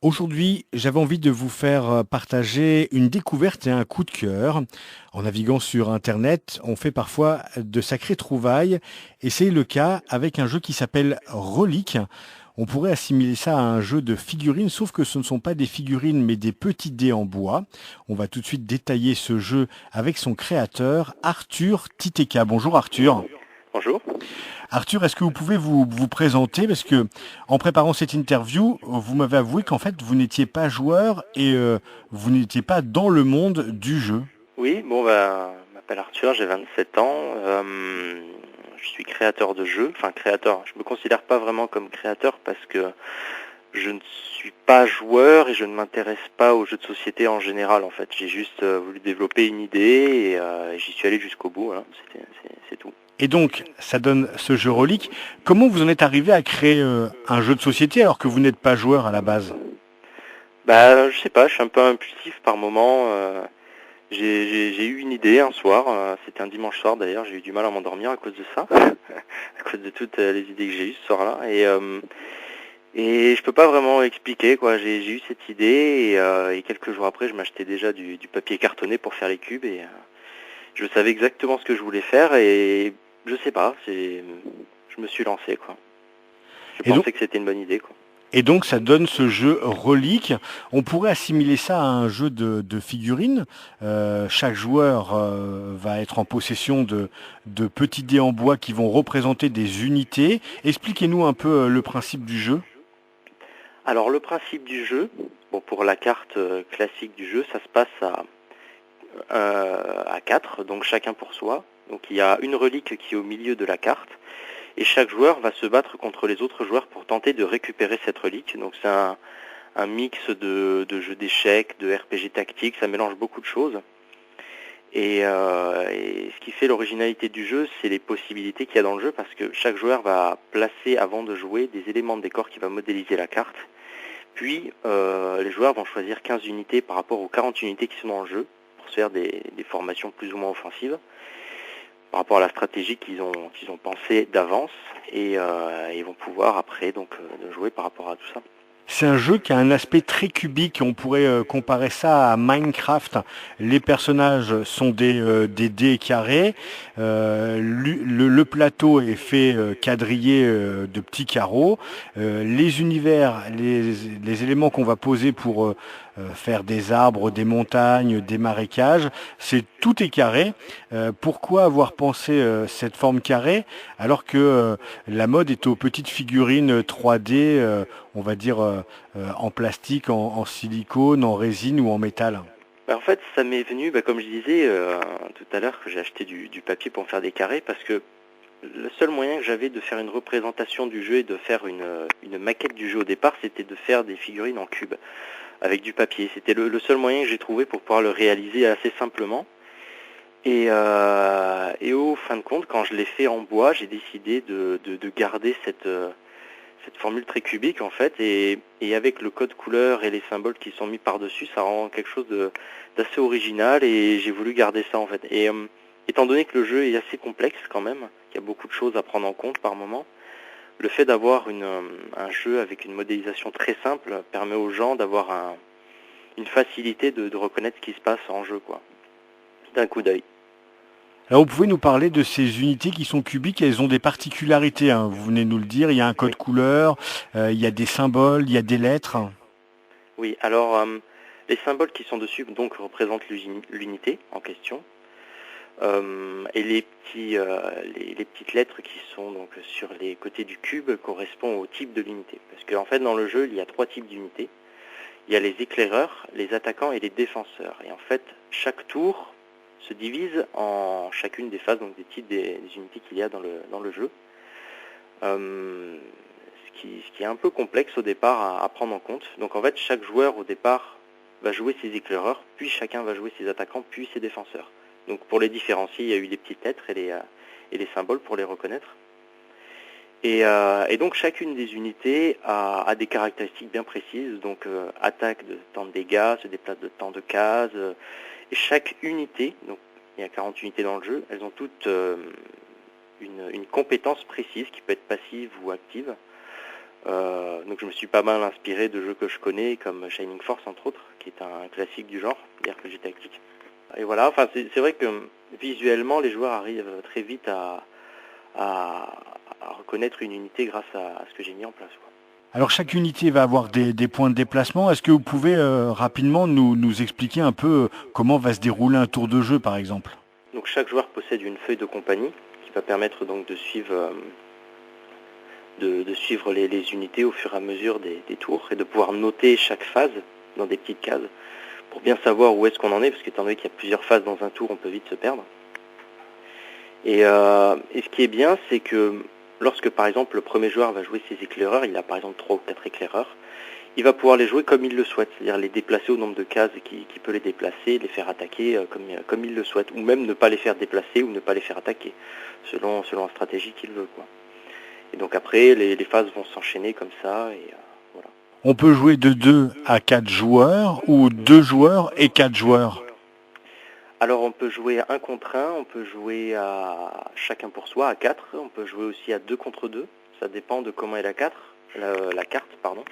Aujourd'hui, j'avais envie de vous faire partager une découverte et un coup de cœur. En naviguant sur Internet, on fait parfois de sacrées trouvailles et c'est le cas avec un jeu qui s'appelle Relique. On pourrait assimiler ça à un jeu de figurines, sauf que ce ne sont pas des figurines mais des petits dés en bois. On va tout de suite détailler ce jeu avec son créateur, Arthur Titeka. Bonjour Arthur. Bonjour. Arthur, est-ce que vous pouvez vous présenter? Parce que en préparant cette interview, vous m'avez avoué qu'en fait, vous n'étiez pas joueur et vous n'étiez pas dans le monde du jeu. Oui, je m'appelle Arthur, j'ai 27 ans. Je suis créateur de jeux. Enfin, créateur. Je me considère pas vraiment comme créateur parce que je ne suis pas joueur et je ne m'intéresse pas aux jeux de société en général. En fait, j'ai juste voulu développer une idée et j'y suis allé jusqu'au bout. Voilà. C'est tout. Et donc, ça donne ce jeu relique. Comment vous en êtes arrivé à créer un jeu de société alors que vous n'êtes pas joueur à la base? Je sais pas. Je suis un peu impulsif par moment. J'ai eu une idée un soir, c'était un dimanche soir d'ailleurs, j'ai eu du mal à m'endormir à cause de ça, à cause de toutes les idées que j'ai eues ce soir-là. Et je peux pas vraiment expliquer quoi, j'ai eu cette idée et quelques jours après je m'achetais déjà du papier cartonné pour faire les cubes et je savais exactement ce que je voulais faire et je sais pas, je me suis lancé quoi. Je Et donc, pensais que c'était une bonne idée quoi. et donc, ça donne ce jeu relique. On pourrait assimiler ça à un jeu de figurines. Chaque joueur va être en possession de petits dés en bois qui vont représenter des unités. Expliquez-nous un peu le principe du jeu. Alors le principe du jeu, bon pour la carte classique du jeu, ça se passe à 4, donc chacun pour soi. Donc il y a une relique qui est au milieu de la carte, et chaque joueur va se battre contre les autres joueurs pour tenter de récupérer cette relique. Donc c'est un mix de jeux d'échecs, de RPG tactique, ça mélange beaucoup de choses. Et ce qui fait l'originalité du jeu, c'est les possibilités qu'il y a dans le jeu, parce que chaque joueur va placer avant de jouer des éléments de décor qui va modéliser la carte. Puis les joueurs vont choisir 15 unités par rapport aux 40 unités qui sont dans le jeu, pour se faire des formations plus ou moins offensives, par rapport à la stratégie qu'ils ont pensé d'avance, et ils vont pouvoir après jouer par rapport à tout ça. C'est un jeu qui a un aspect très cubique. On pourrait comparer ça à Minecraft. Les personnages sont des dés carrés. Le plateau est fait quadrillé de petits carreaux. Les univers, les éléments qu'on va poser pour faire des arbres, des montagnes, des marécages, tout est carré. Pourquoi avoir pensé cette forme carrée alors que la mode est aux petites figurines 3D, on va dire en plastique, en silicone, en résine ou en métal? En fait, ça m'est venu, comme je disais tout à l'heure, que j'ai acheté du papier pour me faire des carrés, parce que le seul moyen que j'avais de faire une représentation du jeu et de faire une maquette du jeu au départ, c'était de faire des figurines en cube, avec du papier. C'était le seul moyen que j'ai trouvé pour pouvoir le réaliser assez simplement. Et au fin de compte, quand je l'ai fait en bois, j'ai décidé de garder cette formule très cubique en fait, et avec le code couleur et les symboles qui sont mis par-dessus, ça rend quelque chose d'assez original, et j'ai voulu garder ça en fait. Et étant donné que le jeu est assez complexe quand même, qu'il y a beaucoup de choses à prendre en compte par moment, le fait d'avoir un jeu avec une modélisation très simple permet aux gens d'avoir une facilité de reconnaître ce qui se passe en jeu, quoi, d'un coup d'œil. Alors vous pouvez nous parler de ces unités qui sont cubiques, elles ont des particularités, hein, vous venez de nous le dire, il y a un code Oui, couleur, il y a des symboles, il y a des lettres. oui. Alors les symboles qui sont dessus donc représentent l'unité en question. Et les petites lettres qui sont donc sur les côtés du cube correspondent au type de l'unité. Parce qu'en fait dans le jeu il y a 3 types d'unités. Il y a les éclaireurs, les attaquants et les défenseurs. Et en fait chaque tour se divise en chacune des phases, donc des types des unités qu'il y a dans le jeu. Ce qui est un peu complexe au départ à prendre en compte. Donc en fait chaque joueur au départ va jouer ses éclaireurs, puis chacun va jouer ses attaquants, puis ses défenseurs. Donc pour les différencier, il y a eu les petites lettres et les symboles pour les reconnaître. Et donc chacune des unités a des caractéristiques bien précises. Donc attaque de tant de dégâts, se déplace de tant de cases. Et chaque unité, donc il y a 40 unités dans le jeu, elles ont toutes une compétence précise qui peut être passive ou active. Donc je me suis pas mal inspiré de jeux que je connais, comme Shining Force entre autres, qui est un classique du genre, RPG tactique. Et voilà, enfin c'est vrai que visuellement les joueurs arrivent très vite à reconnaître une unité grâce à ce que j'ai mis en place, quoi. Alors chaque unité va avoir des points de déplacement. Est-ce que vous pouvez rapidement nous expliquer un peu comment va se dérouler un tour de jeu par exemple? Donc chaque joueur possède une feuille de compagnie qui va permettre donc de suivre les unités au fur et à mesure des tours et de pouvoir noter chaque phase dans des petites cases pour bien savoir où est-ce qu'on en est, parce qu'étant donné qu'il y a plusieurs phases dans un tour, on peut vite se perdre. Et ce qui est bien, c'est que lorsque par exemple le premier joueur va jouer ses éclaireurs, il a par exemple 3 ou 4 éclaireurs, il va pouvoir les jouer comme il le souhaite, c'est-à-dire les déplacer au nombre de cases qu'il peut les déplacer, les faire attaquer comme il le souhaite, ou même ne pas les faire déplacer ou ne pas les faire attaquer, selon la stratégie qu'il veut, quoi. Et donc après, les phases vont s'enchaîner comme ça, et voilà. On peut jouer de 2 à 4 joueurs ou 2 joueurs et 4 joueurs? Alors on peut jouer à 1 contre 1, on peut jouer à chacun pour soi, à 4, on peut jouer aussi à 2 contre 2, ça dépend de comment est la carte, pardon.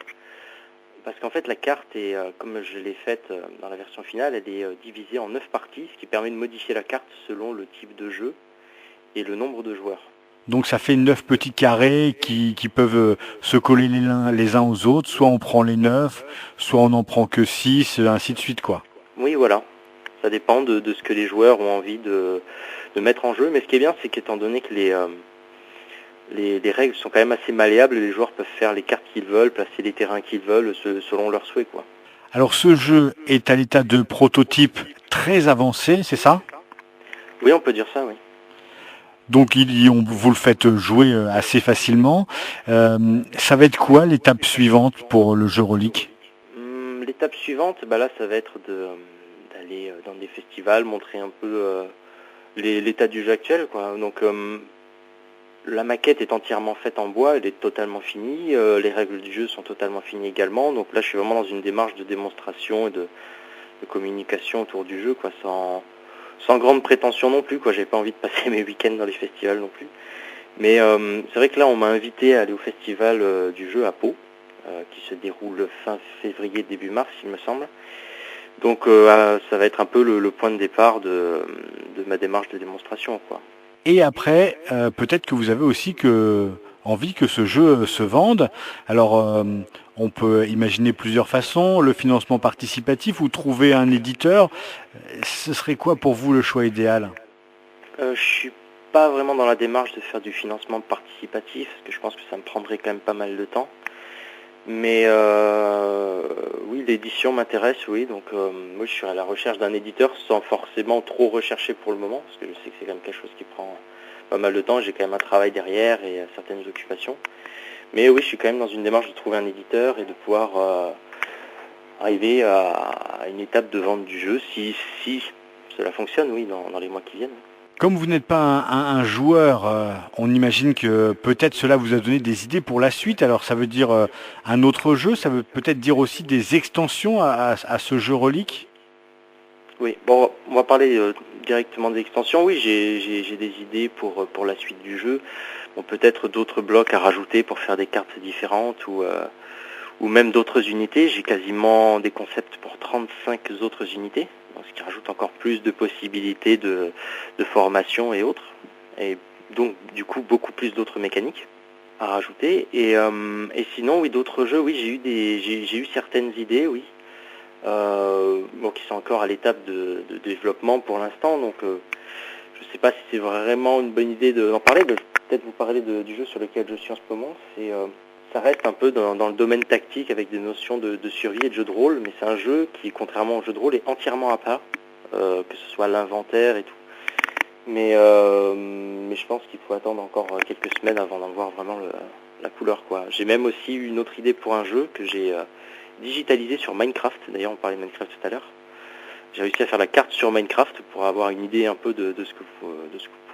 Parce qu'en fait la carte est, comme je l'ai faite dans la version finale, elle est divisée en 9 parties, ce qui permet de modifier la carte selon le type de jeu et le nombre de joueurs. Donc ça fait 9 petits carrés qui peuvent se coller les uns aux autres. Soit on prend les 9, soit on n'en prend que 6, ainsi de suite, quoi. Oui, voilà. Ça dépend de ce que les joueurs ont envie de mettre en jeu. Mais ce qui est bien, c'est qu'étant donné que les règles sont quand même assez malléables, les joueurs peuvent faire les cartes qu'ils veulent, placer les terrains qu'ils veulent selon leurs souhaits, quoi. Alors ce jeu est à l'état de prototype très avancé, c'est ça? Oui, on peut dire ça, oui. Donc vous le faites jouer assez facilement. Ça va être quoi l'étape suivante pour le jeu relique? L'étape suivante, là, ça va être d'aller dans des festivals, montrer un peu l'état du jeu actuel, quoi. Donc la maquette est entièrement faite en bois, elle est totalement finie, les règles du jeu sont totalement finies également. Donc là, je suis vraiment dans une démarche de démonstration et de communication autour du jeu, quoi, sans grande prétention non plus, quoi. J'ai pas envie de passer mes week-ends dans les festivals non plus. Mais c'est vrai que là, on m'a invité à aller au festival du jeu à Pau, qui se déroule fin février, début mars, il me semble. Donc ça va être un peu le point de départ de ma démarche de démonstration, quoi. Et après, peut-être que vous avez aussi envie que ce jeu se vende. Alors, on peut imaginer plusieurs façons, le financement participatif ou trouver un éditeur. Ce serait quoi pour vous le choix idéal? Je suis pas vraiment dans la démarche de faire du financement participatif, parce que je pense que ça me prendrait quand même pas mal de temps. Mais oui, l'édition m'intéresse, oui. Donc moi, je suis à la recherche d'un éditeur sans forcément trop rechercher pour le moment, parce que je sais que c'est quand même quelque chose qui prend pas mal de temps. J'ai quand même un travail derrière et certaines occupations. Mais oui, je suis quand même dans une démarche de trouver un éditeur et de pouvoir arriver à une étape de vente du jeu, si cela fonctionne, oui, dans les mois qui viennent. Comme vous n'êtes pas un joueur, on imagine que peut-être cela vous a donné des idées pour la suite. Alors ça veut dire un autre jeu, ça veut peut-être dire aussi des extensions à ce jeu relique? Oui, bon, on va parler directement des extensions. Oui, j'ai des idées pour la suite du jeu. Bon, peut-être d'autres blocs à rajouter pour faire des cartes différentes ou même d'autres unités. J'ai quasiment des concepts pour 35 autres unités, donc ce qui rajoute encore plus de possibilités de formation et autres. Et donc du coup beaucoup plus d'autres mécaniques à rajouter. Et sinon, oui, d'autres jeux, oui, j'ai eu certaines idées, oui. Qui sont encore à l'étape de développement pour l'instant, donc je ne sais pas si c'est vraiment une bonne idée d'en parler, de peut-être vous parler du jeu sur lequel je suis en ce moment. Ça reste un peu dans le domaine tactique avec des notions de survie et de jeu de rôle, mais c'est un jeu qui, contrairement au jeu de rôle, est entièrement à part, que ce soit l'inventaire et tout. Mais je pense qu'il faut attendre encore quelques semaines avant d'en voir vraiment la couleur, quoi. J'ai même aussi eu une autre idée pour un jeu que j'ai digitalisé sur Minecraft. D'ailleurs, on parlait de Minecraft tout à l'heure. J'ai réussi à faire la carte sur Minecraft pour avoir une idée un peu de ce que vous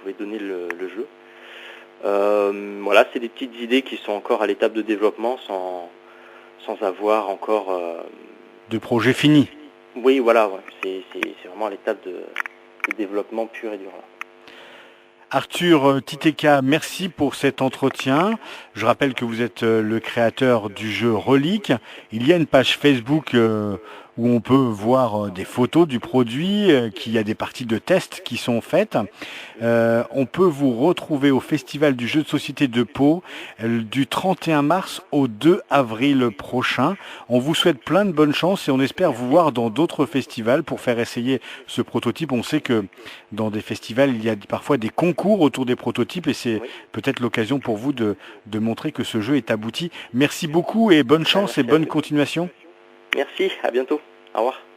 pouvez donner le jeu. Voilà, c'est des petites idées qui sont encore à l'étape de développement sans avoir encore... De projet fini. Oui, voilà, ouais. C'est vraiment à l'étape de développement pur et dur. Là. Arthur Titeka, merci pour cet entretien. Je rappelle que vous êtes le créateur du jeu Relique. Il y a une page Facebook où on peut voir des photos du produit, qu'il y a des parties de tests qui sont faites. On peut vous retrouver au Festival du jeu de société de Pau du 31 mars au 2 avril prochain. On vous souhaite plein de bonnes chances et on espère vous voir dans d'autres festivals pour faire essayer ce prototype. On sait que dans des festivals, il y a parfois des concours autour des prototypes et c'est peut-être l'occasion pour vous de montrer que ce jeu est abouti. Merci beaucoup et bonne chance et bonne continuation. Merci, à bientôt. Au revoir.